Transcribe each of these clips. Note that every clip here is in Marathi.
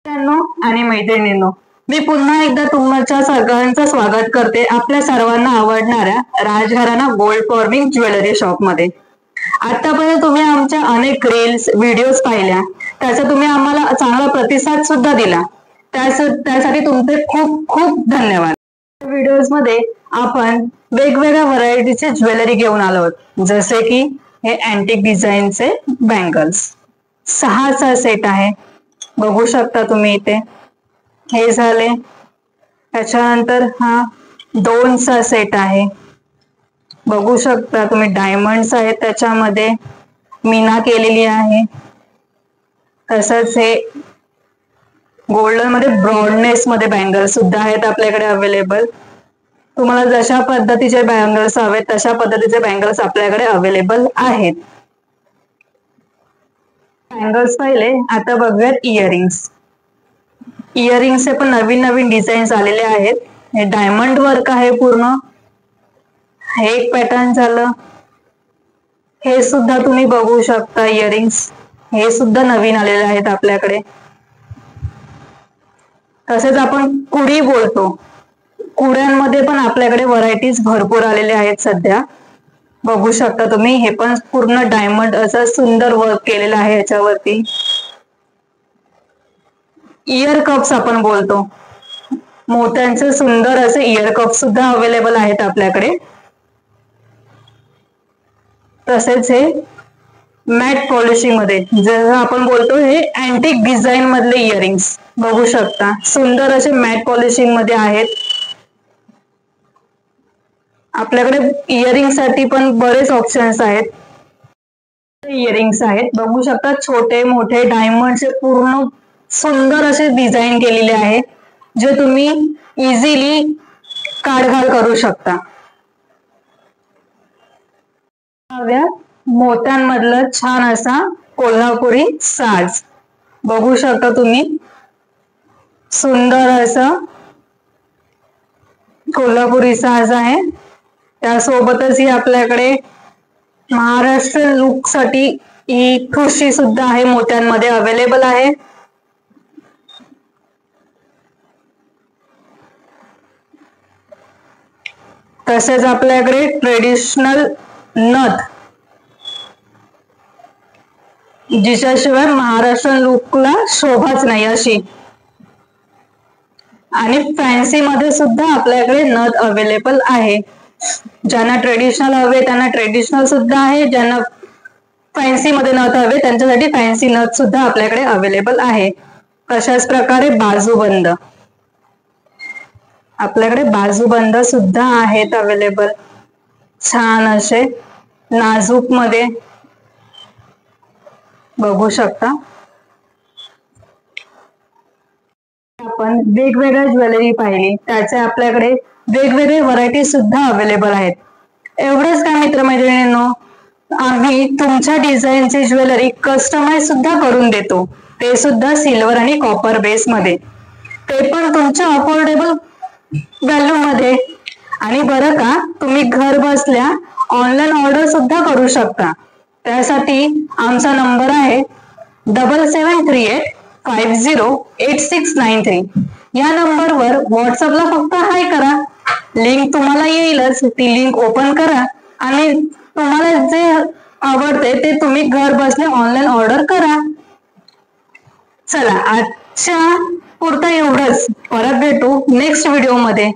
मित्रांनो आणि मैत्रिणींनो, मी पुन्हा एकदा तुमच्या सगळ्यांचं स्वागत करते आपल्या सर्वांना आवडणाऱ्या Rajgharana gold forming jewellery shop मध्ये। आतापर्यंत तुम्ही आमच्या अनेक रील्स व्हिडिओज पाहिल्या, त्याचा तुम्ही आम्हाला चांगला प्रतिसाद सुद्धा दिला, त्यासाठी तुमचे खूप खूप धन्यवाद। व्हिडिओज मध्ये आपण वेगवेगळ्या व्हरायटीचे ज्वेलरी घेऊन आलो आहोत, जसे की हे अँटिक डिझाईनचे बँगल्स 6चा सेट आहे, बघू शकता तुम्ही इथे। हे झाले, त्याच्यानंतर हा 2चा सेट आहे, बघू शकता तुम्ही। डायमंड्स आहेत, त्याच्यामध्ये मीना केलेली आहे। तसंच हे गोल्डन मध्ये ब्रॉडनेस मध्ये बँगल्स सुद्धा आहेत आपल्याकडे अवेलेबल। तुम्हाला जशा पद्धतीचे बँगल्स हवेत तशा पद्धतीचे बँगल्स आपल्याकडे अवेलेबल आहेत। बँगल्स पहिले, आता बघूयात इयरिंग्स। इयरिंग्सचे पण नवीन नवीन डिझाईन्स आलेले आहेत। हे डायमंड वर्क आहे पूर्ण, हे एक पॅटर्न झालं। हे सुद्धा तुम्ही बघू शकता इयरिंग्स, हे सुद्धा नवीन आलेले आहेत आपल्याकडे। तसेच आपण कुडी बोलतो, कुड्यांमध्ये पण आपल्याकडे व्हरायटीज भरपूर आलेल्या आहेत सध्या, बघू शकता तुम्ही। हे पण पूर्ण डायमंड असं सुंदर वर्क केलेलं आहे याच्यावरती। इयर कप्स आपण बोलतो, मोत्यांचे सुंदर असे इयर कप सुद्धा अवेलेबल आहेत आपल्याकडे। तसेच हे मॅट पॉलिशिंग मध्ये, जसं आपण बोलतो हे अँटिक डिझाईन मधले इयरिंग्स, बघू शकता सुंदर असे मॅट पॉलिशिंग मध्ये आहेत आपल्याकडे। इयरिंग साठी पण बरेच ऑप्शन्स आहेत। इयरिंग्स आहेत, बघू शकता छोटे मोठे डायमंडचे पूर्ण सुंदर असे डिझाईन केलेले आहे, जे तुम्ही इझिली काढघाल करू शकता। मोत्यांमधलं छान असा कोल्हापुरी साज, बघू शकता तुम्ही। सुंदर असं कोल्हापुरी साज आहे, त्यासोबतच ही आपल्याकडे महाराष्ट्र लुक साठी ही ठुशी सुद्धा आहे, मोत्यांमध्ये अवेलेबल आहे। तसेच आपल्याकडे ट्रेडिशनल नथ, जिच्याशिवाय महाराष्ट्र लुकला शोभाच नाही अशी, आणि फॅन्सी मध्ये सुद्धा आपल्याकडे नथ अवेलेबल आहे। ज्यांना ट्रेडिशनल हवे त्यांना ट्रेडिशनल सुद्धा आहे, ज्यांना फॅन्सी मध्ये नथ हवे त्यांच्यासाठी फॅन्सी नथ सुद्धा आपल्याकडे अवेलेबल आहे। तशाच प्रकारे बाजूबंद, आपल्याकडे बाजूबंद सुद्धा आहेत अवेलेबल, छान असे नाजूक मध्ये, बघू शकता। आपण वेगवेगळ्या ज्वेलरी पाहिली, त्याचे आपल्याकडे वेगवेगळे व्हरायटी सुद्धा अवेलेबल आहेत। एवढंच काय मित्रमैत्रिणींनो, आम्ही तुमच्या डिझाईनची ज्वेलरी कस्टमाइज सुद्धा करून देतो, ते सुद्धा सिल्वर आणि कॉपर बेस मध्ये, ते पण तुमच्या अफोर्डेबल व्हॅल्यू मध्ये। आणि बरं का, तुम्ही घर बसल्या ऑनलाईन ऑर्डर सुद्धा करू शकता। त्यासाठी आमचा नंबर आहे 7738508693। या नंबरवर व्हॉट्सअपला फक्त हाय करा, लिंक तुम्हाला येईलच, ती लिंक ओपन करा आणि तुम्हाला जे आवडते ते तुम्ही घर बसल्या ऑनलाईन ऑर्डर करा। चला, आजच्या पुरता एवढंच, परत भेटू नेक्स्ट व्हिडिओ मध्ये।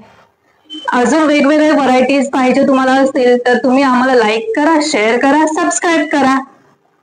अजून वेगवेगळे व्हरायटीज पाहिजे तुम्हाला असतील तर तुम्ही आम्हाला लाईक करा, शेअर करा, सबस्क्राईब करा।